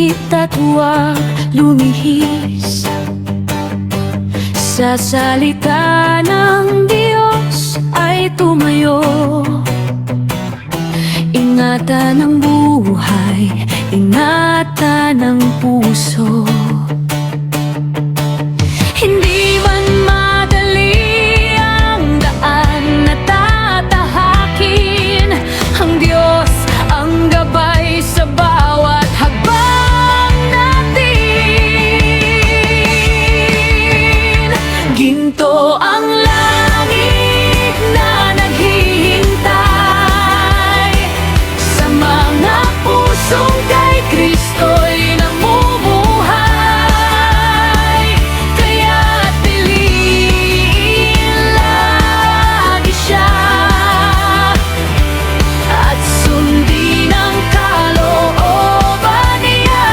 Lumapit at huwag lumihis sa salita ng Diyos ay tumayo. Ingatan ang buhay, ingatan ang puso. Hindi man madali ang daan na tatahakin, ang Diyos ang gabay sa bawat hakbang natin. Ginto ang langit na naghihintay sa mga pusong kay Kristo'y namumuhay. Kaya't piliin lagi siya at sundin ang kalooban niya.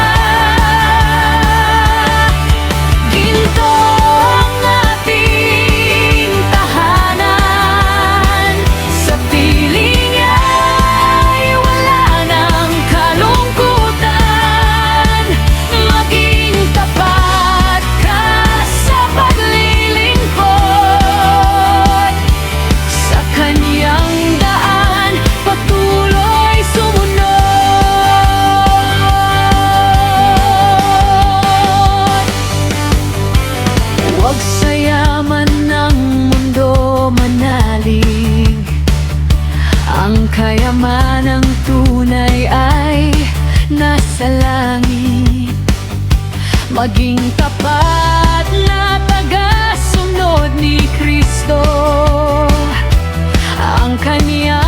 Ginto ang ating tahanan, sa piling niya'y wala ng kalungkutan. Maging tapat ka sa paglilingkod, sa kanyang daan patuloy sumunod. Huwag sa yaman ng mundo manalig, ang kayamanang tunay ay nasa langit. Maging tapat na tagasunod ni Kristo, ang kanya